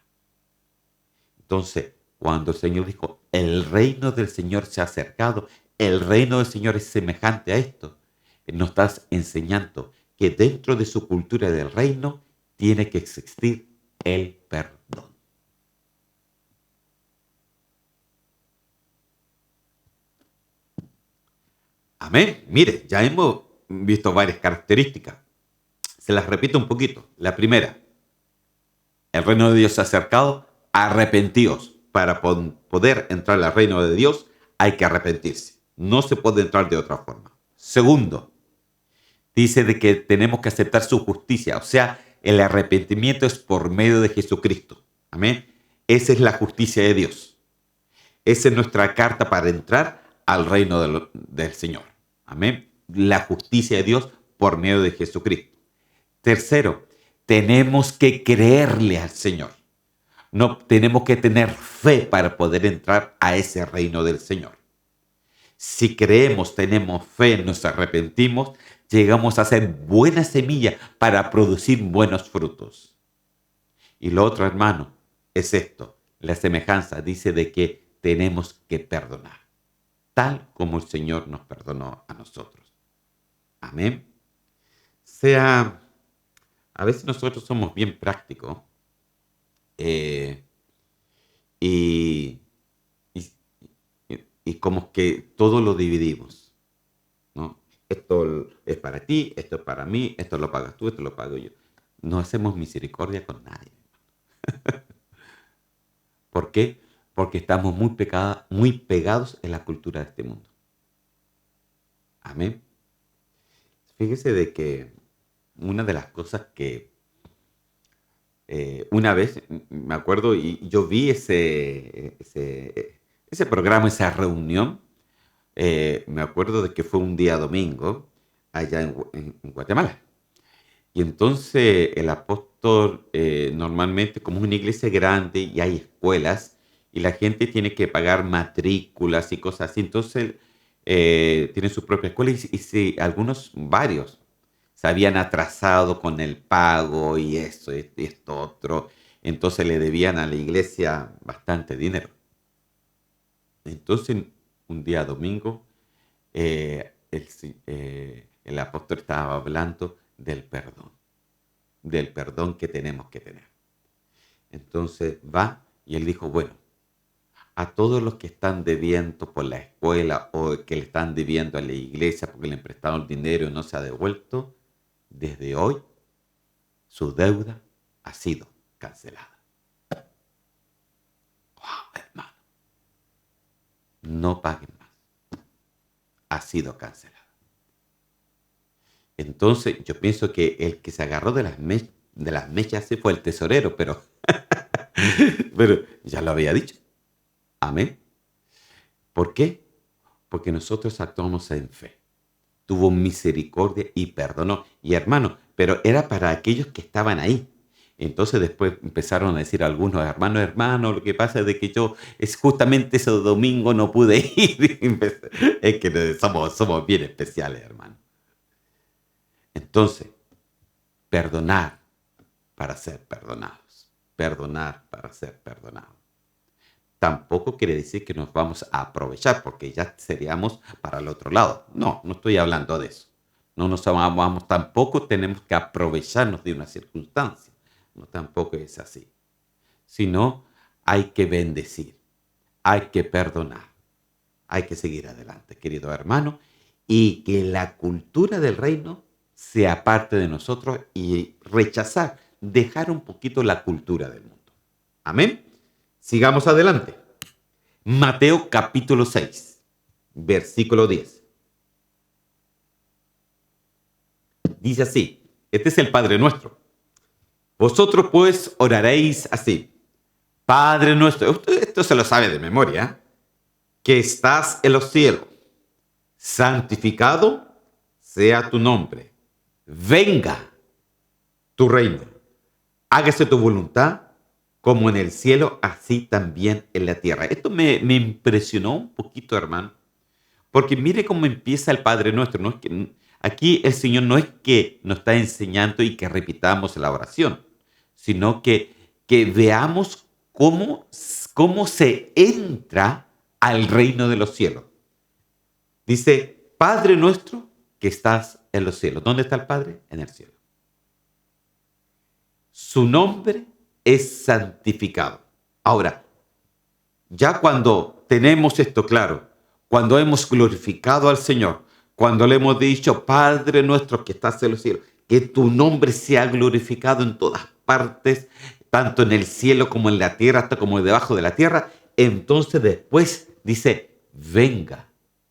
Entonces, cuando el Señor dijo, el reino del Señor se ha acercado, el reino del Señor es semejante a esto, nos estás enseñando que dentro de su cultura del reino tiene que existir el perdón. Amén. Mire, ya hemos visto varias características. Se las repito un poquito. La primera, el reino de Dios se ha acercado, arrepentíos. Para poder entrar al reino de Dios hay que arrepentirse. No se puede entrar de otra forma. Segundo, dice de que tenemos que aceptar su justicia. O sea, el arrepentimiento es por medio de Jesucristo. Amén. Esa es la justicia de Dios. Esa es nuestra carta para entrar al reino del Señor. Amén. La justicia de Dios por medio de Jesucristo. Tercero, tenemos que creerle al Señor. No tenemos que tener fe para poder entrar a ese reino del Señor. Si creemos, tenemos fe, nos arrepentimos, llegamos a ser buena semilla para producir buenos frutos. Y lo otro, hermano, es esto. La semejanza dice de que tenemos que perdonar, tal como el Señor nos perdonó a nosotros. Amén. A veces nosotros somos bien prácticos eh, y, y, y como que todo lo dividimos, ¿no? Esto es para ti, esto es para mí, esto lo pagas tú, esto lo pago yo. No hacemos misericordia con nadie. ¿Por qué? Porque estamos muy pegados en la cultura de este mundo. Amén. Fíjese de que una de las cosas que una vez, me acuerdo, y yo vi ese programa, esa reunión, me acuerdo de que fue un día domingo allá en Guatemala. Y entonces el apóstol, normalmente como es una iglesia grande y hay escuelas y la gente tiene que pagar matrículas y cosas así, entonces tienen su propia escuela y sí, varios, se habían atrasado con el pago y eso, y esto otro, entonces le debían a la iglesia bastante dinero. Entonces un día domingo, el apóstol estaba hablando del perdón que tenemos que tener. Entonces va y él dijo, bueno, a todos los que están debiendo por la escuela o que le están debiendo a la iglesia porque le prestaron el dinero y no se ha devuelto, desde hoy su deuda ha sido cancelada. ¡Wow, hermano! No paguen más. Ha sido cancelada. Entonces yo pienso que el que se agarró de las mechas sí fue el tesorero, pero, pero ya lo había dicho. Amén. ¿Por qué? Porque nosotros actuamos en fe. Tuvo misericordia y perdonó. Y hermano, pero era para aquellos que estaban ahí. Entonces después empezaron a decir algunos hermanos, lo que pasa es de que yo es justamente ese domingo no pude ir. Es que somos bien especiales, hermano. Entonces, perdonar para ser perdonados. Perdonar para ser perdonados. Tampoco quiere decir que nos vamos a aprovechar porque ya seríamos para el otro lado. No, no estoy hablando de eso. No nos vamos, tampoco tenemos que aprovecharnos de una circunstancia. No, tampoco es así. Sino hay que bendecir, hay que perdonar, hay que seguir adelante, querido hermano, y que la cultura del reino sea parte de nosotros y rechazar, dejar un poquito la cultura del mundo. Amén. Sigamos adelante. Mateo capítulo 6, versículo 10. Dice así, este es el Padre nuestro. Vosotros pues oraréis así. Padre nuestro, esto se lo sabe de memoria, que estás en los cielos. Santificado sea tu nombre. Venga tu reino. Hágase tu voluntad como en el cielo, así también en la tierra. Esto me impresionó un poquito, hermano, porque mire cómo empieza el Padre Nuestro. No es que, aquí el Señor no es que nos está enseñando y que repitamos la oración, sino que veamos cómo se entra al reino de los cielos. Dice, Padre Nuestro que estás en los cielos. ¿Dónde está el Padre? En el cielo. Su nombre es santificado. Ahora, ya cuando tenemos esto claro, cuando hemos glorificado al Señor, cuando le hemos dicho, Padre nuestro que estás en los cielos, que tu nombre sea glorificado en todas partes, tanto en el cielo como en la tierra, hasta como debajo de la tierra, entonces después dice, venga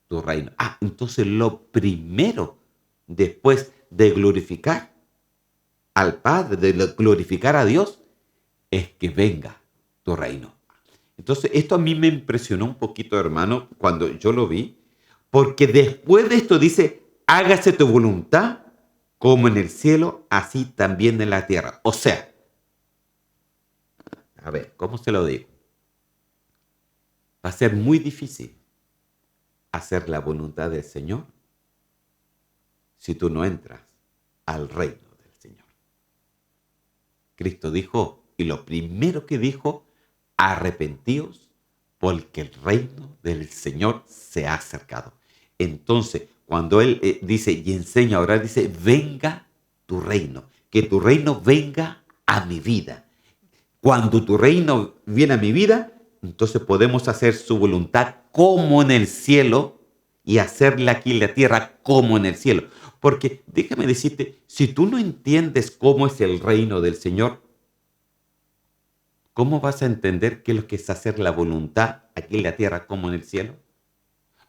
tu reino. Entonces lo primero, después de glorificar al Padre, de glorificar a Dios, es que venga tu reino. Entonces, esto a mí me impresionó un poquito, hermano, cuando yo lo vi, porque después de esto dice, hágase tu voluntad como en el cielo, así también en la tierra. O sea, a ver, ¿cómo se lo digo? Va a ser muy difícil hacer la voluntad del Señor si tú no entras al reino del Señor. Cristo dijo, y lo primero que dijo, arrepentíos porque el reino del Señor se ha acercado. Entonces, cuando Él dice y enseña a orar, dice, venga tu reino, que tu reino venga a mi vida. Cuando tu reino viene a mi vida, entonces podemos hacer su voluntad como en el cielo y hacerla aquí en la tierra como en el cielo. Porque déjame decirte, si tú no entiendes cómo es el reino del Señor, ¿cómo vas a entender qué es lo que es hacer la voluntad aquí en la tierra como en el cielo?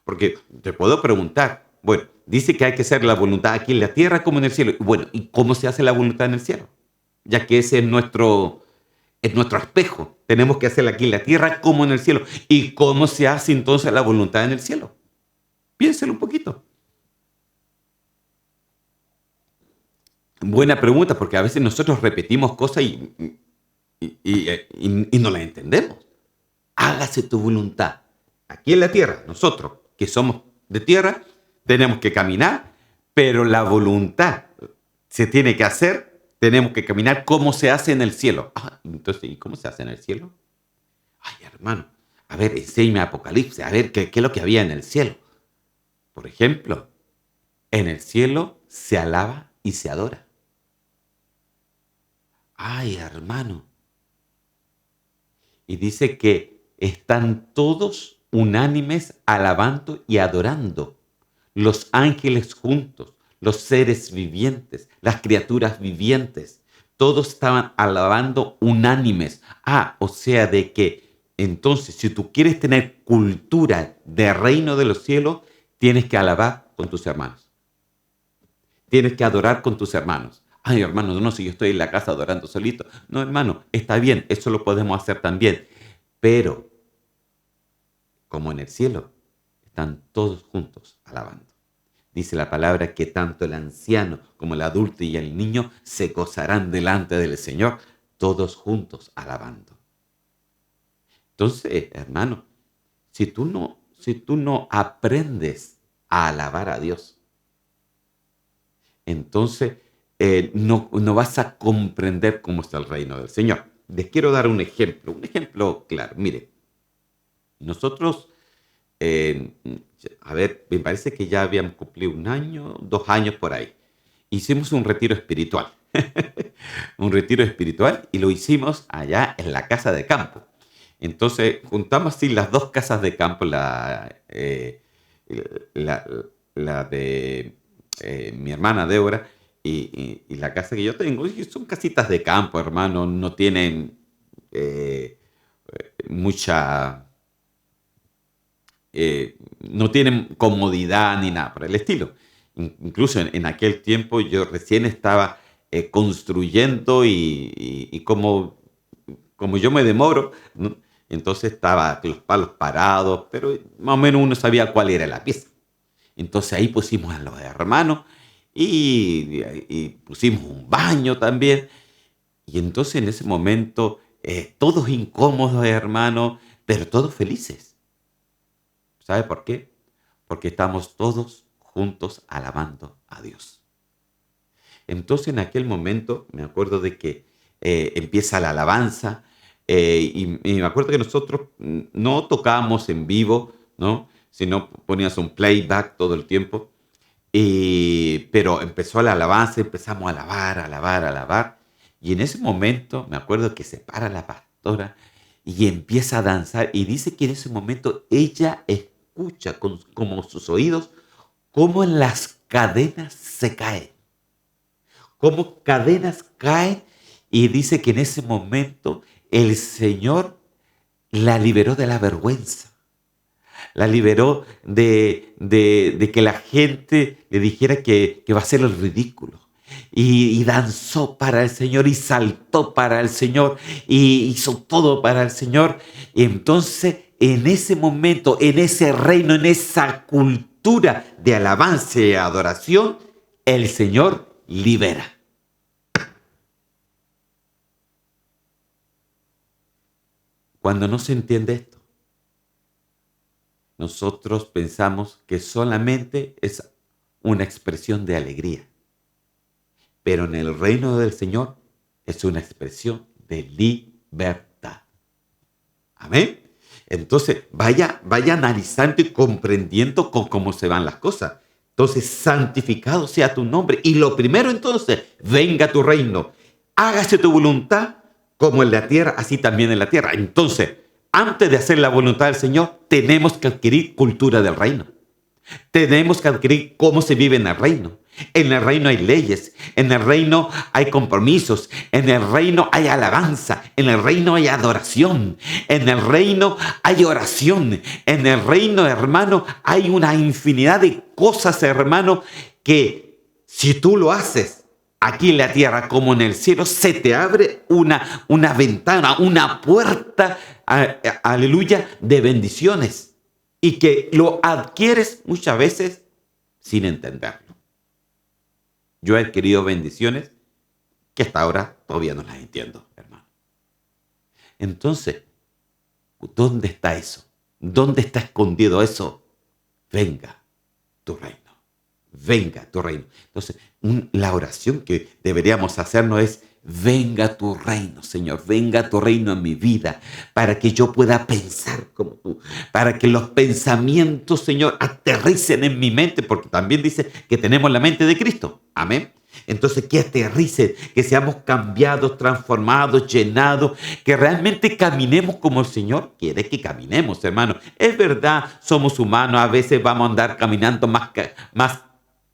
Porque te puedo preguntar, bueno, dice que hay que hacer la voluntad aquí en la tierra como en el cielo. Bueno, ¿y cómo se hace la voluntad en el cielo? Ya que ese es nuestro espejo. Tenemos que hacerla aquí en la tierra como en el cielo. ¿Y cómo se hace entonces la voluntad en el cielo? Piénselo un poquito. Buena pregunta, porque a veces nosotros repetimos cosas y no las entendemos. Hágase tu voluntad. Aquí en la tierra, nosotros que somos de tierra, tenemos que caminar, pero la voluntad se tiene que hacer, tenemos que caminar como se hace en el cielo. Entonces, ¿y cómo se hace en el cielo? Ay, hermano, a ver, enséñame Apocalipsis, a ver qué es lo que había en el cielo. Por ejemplo, En el cielo se alaba y se adora. Ay, hermano. Y dice que están todos unánimes alabando y adorando. Los ángeles juntos, los seres vivientes, las criaturas vivientes, todos estaban alabando unánimes. O sea, de que entonces si tú quieres tener cultura de reino de los cielos, tienes que alabar con tus hermanos. Tienes que adorar con tus hermanos. Ay, hermano, no, si yo estoy en la casa adorando solito. No, hermano, está bien, eso lo podemos hacer también. Pero, como en el cielo, están todos juntos alabando. Dice la palabra que tanto el anciano como el adulto y el niño se gozarán delante del Señor, todos juntos alabando. Entonces, hermano, si tú no aprendes a alabar a Dios, entonces no vas a comprender cómo está el reino del Señor. Les quiero dar un ejemplo claro. Mire, nosotros, me parece que ya habíamos cumplido 1 año, 2 años por ahí. Hicimos un retiro espiritual. Un retiro espiritual y lo hicimos allá en la casa de campo. Entonces juntamos así las 2 casas de campo, la de mi hermana Débora y la casa que yo tengo. Y son casitas de campo, hermano, no tienen mucha... no tienen comodidad ni nada por el estilo. Incluso en aquel tiempo yo recién estaba construyendo y como yo me demoro, ¿no? Entonces estaba los palos parados, pero más o menos uno sabía cuál era la pieza. Entonces ahí pusimos a los hermanos y pusimos un baño también. Y entonces en ese momento, todos incómodos, hermanos, pero todos felices. ¿Sabe por qué? Porque estamos todos juntos alabando a Dios. Entonces en aquel momento me acuerdo de que empieza la alabanza y me acuerdo que nosotros no tocábamos en vivo, ¿no? Sino ponías un playback todo el tiempo. Pero empezó la alabanza, empezamos a alabar. Y en ese momento me acuerdo que se para la pastora y empieza a danzar. Y dice que en ese momento ella escucha como sus oídos cómo las cadenas se caen. Cómo cadenas caen. Y dice que en ese momento el Señor la liberó de la vergüenza. La liberó de que la gente le dijera que va a ser el ridículo. Y danzó para el Señor y saltó para el Señor y hizo todo para el Señor. Y entonces en ese momento, en ese reino, en esa cultura de alabanza y adoración, el Señor libera. Cuando no se entiende esto, nosotros pensamos que solamente es una expresión de alegría. Pero en el reino del Señor es una expresión de libertad. Amén. Entonces, vaya analizando y comprendiendo cómo se van las cosas. Entonces, santificado sea tu nombre. Y lo primero entonces, venga tu reino. Hágase tu voluntad como en la tierra, así también en la tierra. Entonces, antes de hacer la voluntad del Señor, tenemos que adquirir cultura del reino. Tenemos que adquirir cómo se vive en el reino. En el reino hay leyes, en el reino hay compromisos, en el reino hay alabanza, en el reino hay adoración, en el reino hay oración, en el reino, hermano, hay una infinidad de cosas, hermano, que si tú lo haces aquí en la tierra como en el cielo, se te abre una ventana, una puerta, aleluya, de bendiciones y que lo adquieres muchas veces sin entenderlo. Yo he adquirido bendiciones que hasta ahora todavía no las entiendo, hermano. Entonces, ¿dónde está eso? ¿Dónde está escondido eso? Venga tu reino. Venga tu reino. Entonces, la oración que deberíamos hacernos es, venga tu reino, Señor, venga tu reino en mi vida, para que yo pueda pensar como tú, para que los pensamientos, Señor, aterricen en mi mente, porque también dice que tenemos la mente de Cristo. Amén. Entonces, que aterricen, que seamos cambiados, transformados, llenados, que realmente caminemos como el Señor quiere que caminemos, hermano. Es verdad, somos humanos, a veces vamos a andar caminando más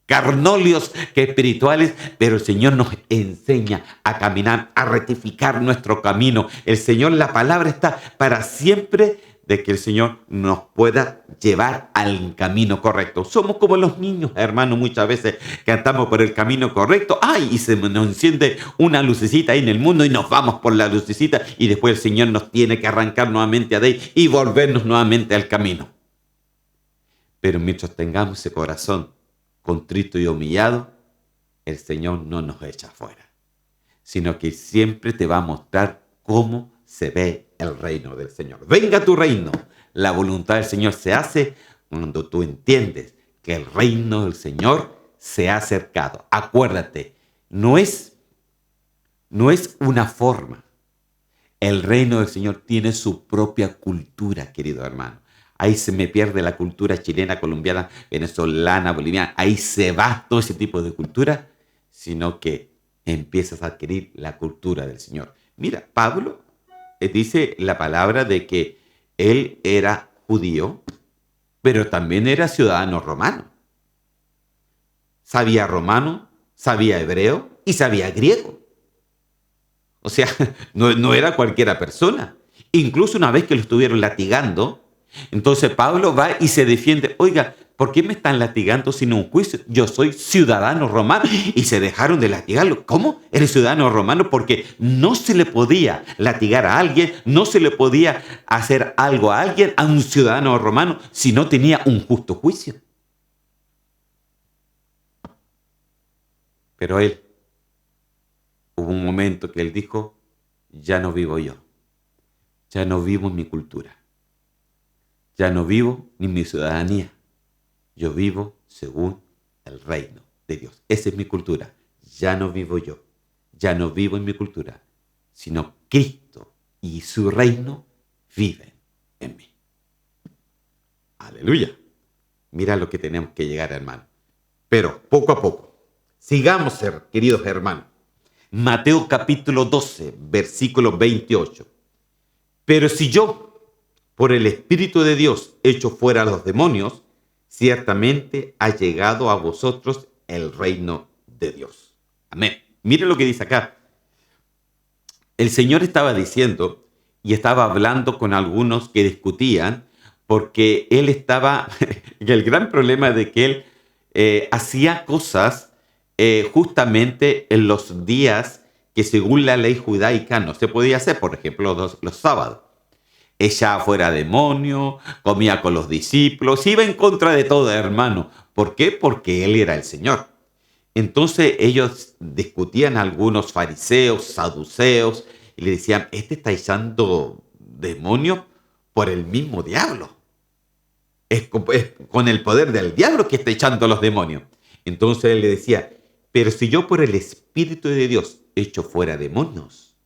carnóleos que espirituales, pero el Señor nos enseña a caminar, a rectificar nuestro camino. El Señor, la palabra está para siempre de que el Señor nos pueda llevar al camino correcto. Somos como los niños, hermano, muchas veces que andamos por el camino correcto, ¡ay! Y se nos enciende una lucecita ahí en el mundo y nos vamos por la lucecita y después el Señor nos tiene que arrancar nuevamente de ahí y volvernos nuevamente al camino. Pero mientras tengamos ese corazón contrito y humillado, el Señor no nos echa fuera, sino que siempre te va a mostrar cómo se ve el reino del Señor. Venga tu reino. La voluntad del Señor se hace cuando tú entiendes que el reino del Señor se ha acercado. Acuérdate, no es una forma. El reino del Señor tiene su propia cultura, querido hermano. Ahí se me pierde la cultura chilena, colombiana, venezolana, boliviana. Ahí se va todo ese tipo de cultura, sino que empiezas a adquirir la cultura del Señor. Mira, Pablo dice la palabra de que él era judío, pero también era ciudadano romano. Sabía romano, sabía hebreo y sabía griego. O sea, no era cualquiera persona. Incluso una vez que lo estuvieron latigando, entonces Pablo va y se defiende. Oiga, ¿por qué me están latigando sin un juicio? Yo soy ciudadano romano. Y se dejaron de latigarlo. ¿Cómo? ¿Eres ciudadano romano? Porque no se le podía latigar a alguien, no se le podía hacer algo a alguien, a un ciudadano romano, si no tenía un justo juicio. Pero hubo un momento que él dijo, ya no vivo yo, ya no vivo en mi cultura, ya no vivo ni en mi ciudadanía, yo vivo según el reino de Dios. Esa es mi cultura, ya no vivo yo, ya no vivo en mi cultura, sino Cristo y su reino viven en mí. Aleluya. Mira lo que tenemos que llegar, hermano. Pero poco a poco, sigamos, queridos hermanos. Mateo capítulo 12, versículo 28. Pero si yo, por el Espíritu de Dios, echo fuera a los demonios, ciertamente ha llegado a vosotros el reino de Dios. Amén. Mire lo que dice acá. El Señor estaba diciendo y estaba hablando con algunos que discutían porque él estaba en el gran problema de que él hacía cosas justamente en los días que según la ley judaica no se podía hacer, por ejemplo, los sábados. Echaba fuera demonios, comía con los discípulos, iba en contra de todo, hermano. ¿Por qué? Porque él era el Señor. Entonces ellos discutían, algunos fariseos, saduceos, y le decían, este está echando demonios por el mismo diablo. Es con el poder del diablo que está echando los demonios. Entonces él le decía, pero si yo por el Espíritu de Dios echo fuera demonios,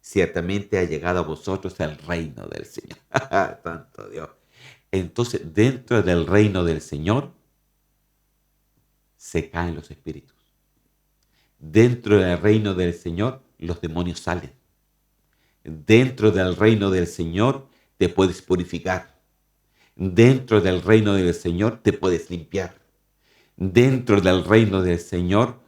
ciertamente ha llegado a vosotros el reino del Señor. Santo Dios. Entonces, dentro del reino del Señor, se caen los espíritus. Dentro del reino del Señor, los demonios salen. Dentro del reino del Señor, te puedes purificar. Dentro del reino del Señor, te puedes limpiar. Dentro del reino del Señor,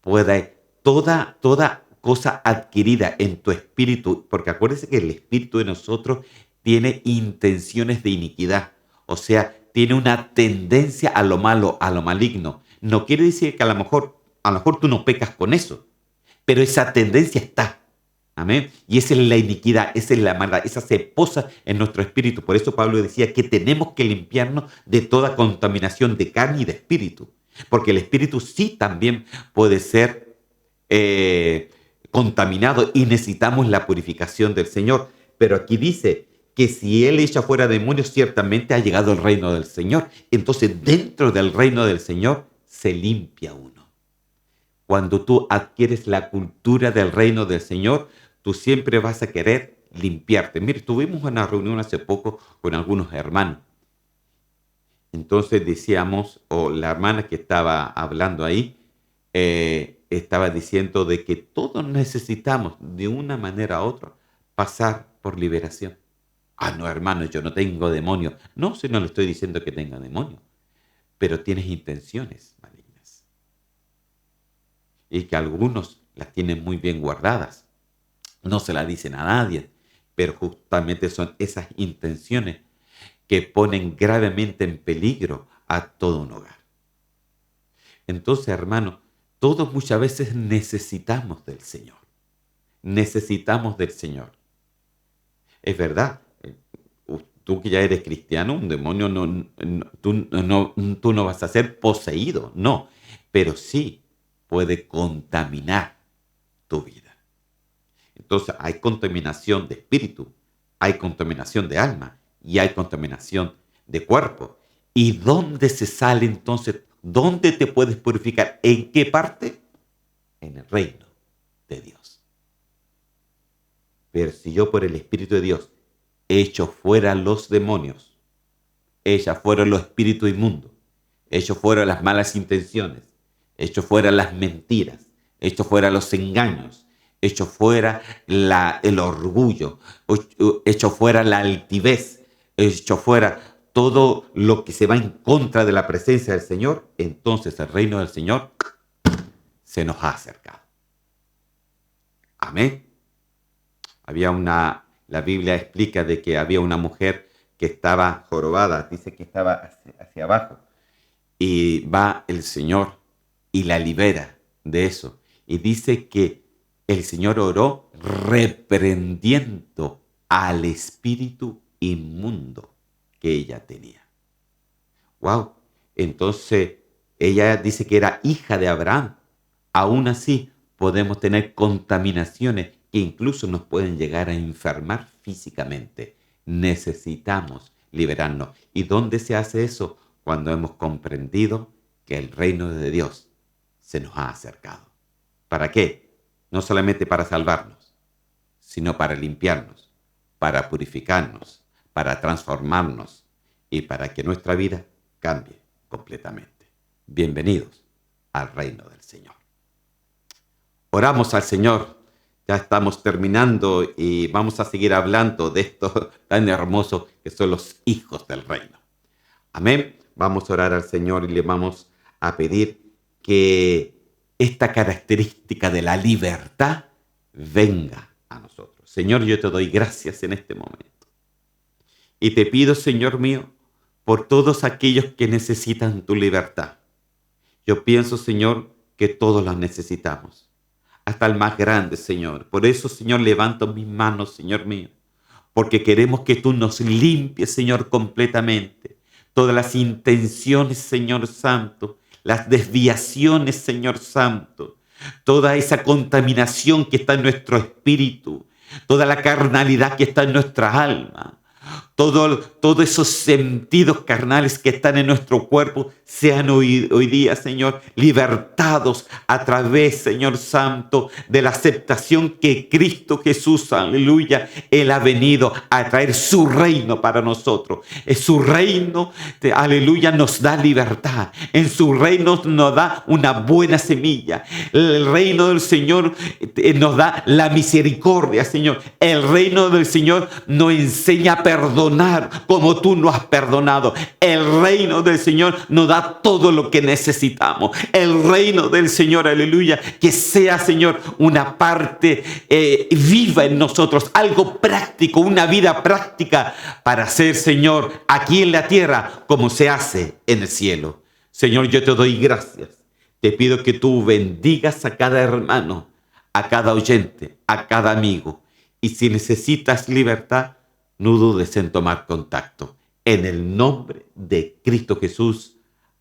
puede toda cosa adquirida en tu espíritu, porque acuérdense que el espíritu de nosotros tiene intenciones de iniquidad, o sea, tiene una tendencia a lo malo, a lo maligno. No quiere decir que a lo mejor tú no pecas con eso, pero esa tendencia está. Amén. Y esa es la iniquidad, esa es la maldad, esa se posa en nuestro espíritu. Por eso Pablo decía que tenemos que limpiarnos de toda contaminación de carne y de espíritu, porque el espíritu sí también puede ser contaminado y necesitamos la purificación del Señor. Pero aquí dice que si Él echa fuera demonios, ciertamente ha llegado el reino del Señor. Entonces, dentro del reino del Señor se limpia uno. cuando tú adquieres la cultura del reino del Señor, tú siempre vas a querer limpiarte. Mire, tuvimos una reunión hace poco con algunos hermanos. Entonces decíamos, o la hermana que estaba hablando ahí, estaba diciendo de que todos necesitamos de una manera u otra pasar por liberación. Ah, no, hermano, yo no tengo demonio. No, si no le estoy diciendo que tenga demonio, pero tienes intenciones malignas. Y que algunos las tienen muy bien guardadas. No se las dicen a nadie, pero justamente son esas intenciones que ponen gravemente en peligro a todo un hogar. Entonces, hermano, todos muchas veces necesitamos del Señor. Necesitamos del Señor. Es verdad, tú que ya eres cristiano, un demonio tú no vas a ser poseído, no, pero sí puede contaminar tu vida. Entonces hay contaminación de espíritu, hay contaminación de alma y hay contaminación de cuerpo. ¿Y dónde se sale entonces? ¿Dónde te puedes purificar? ¿En qué parte? En el reino de Dios. Pero si yo por el Espíritu de Dios echo fuera los demonios, echa fuera los espíritus inmundos, echo fuera las malas intenciones, echo fuera las mentiras, echo fuera los engaños, echo fuera el orgullo, echo fuera la altivez, echo fuera todo lo que se va en contra de la presencia del Señor, entonces el reino del Señor se nos ha acercado. Amén. La Biblia explica de que había una mujer que estaba jorobada, dice que estaba hacia abajo, y va el Señor y la libera de eso. Y dice que el Señor oró reprendiendo al espíritu inmundo que ella tenía. ¡Wow! Entonces, ella dice que era hija de Abraham. Aún así, podemos tener contaminaciones que incluso nos pueden llegar a enfermar físicamente. Necesitamos liberarnos. ¿Y dónde se hace eso? Cuando hemos comprendido que el reino de Dios se nos ha acercado. ¿Para qué? No solamente para salvarnos, sino para limpiarnos, para purificarnos, para transformarnos y para que nuestra vida cambie completamente. Bienvenidos al reino del Señor. Oramos al Señor. Ya estamos terminando y vamos a seguir hablando de esto tan hermoso que son los hijos del reino. Amén. Vamos a orar al Señor y le vamos a pedir que esta característica de la libertad venga a nosotros. Señor, yo te doy gracias en este momento. Y te pido, Señor mío, por todos aquellos que necesitan tu libertad. Yo pienso, Señor, que todos la necesitamos. Hasta el más grande, Señor. Por eso, Señor, levanto mis manos, Señor mío, porque queremos que tú nos limpies, Señor, completamente. Todas las intenciones, Señor Santo, las desviaciones, Señor Santo, toda esa contaminación que está en nuestro espíritu, toda la carnalidad que está en nuestra alma, todos esos sentidos carnales que están en nuestro cuerpo sean hoy día, Señor, libertados a través, Señor Santo, de la aceptación que Cristo Jesús, aleluya, Él ha venido a traer su reino para nosotros. Es su reino, aleluya, nos da libertad. En su reino nos da una buena semilla. El reino del Señor nos da la misericordia, Señor. El reino del Señor nos enseña a perdonar como tú nos has perdonado. El reino del Señor nos da todo lo que necesitamos. El reino del Señor, aleluya, que sea, Señor, una parte viva en nosotros, algo práctico, una vida práctica para ser, Señor, aquí en la tierra como se hace en el cielo. Señor, yo te doy gracias. Te pido que tú bendigas a cada hermano, a cada oyente, a cada amigo. Y si necesitas libertad, no dudes en tomar contacto. En el nombre de Cristo Jesús.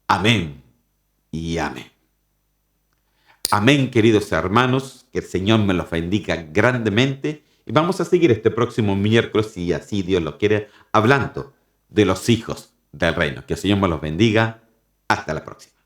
Amén y amén. Amén, queridos hermanos. Que el Señor me los bendiga grandemente. Y vamos a seguir este próximo miércoles, si así Dios lo quiere, hablando de los hijos del reino. Que el Señor me los bendiga. Hasta la próxima.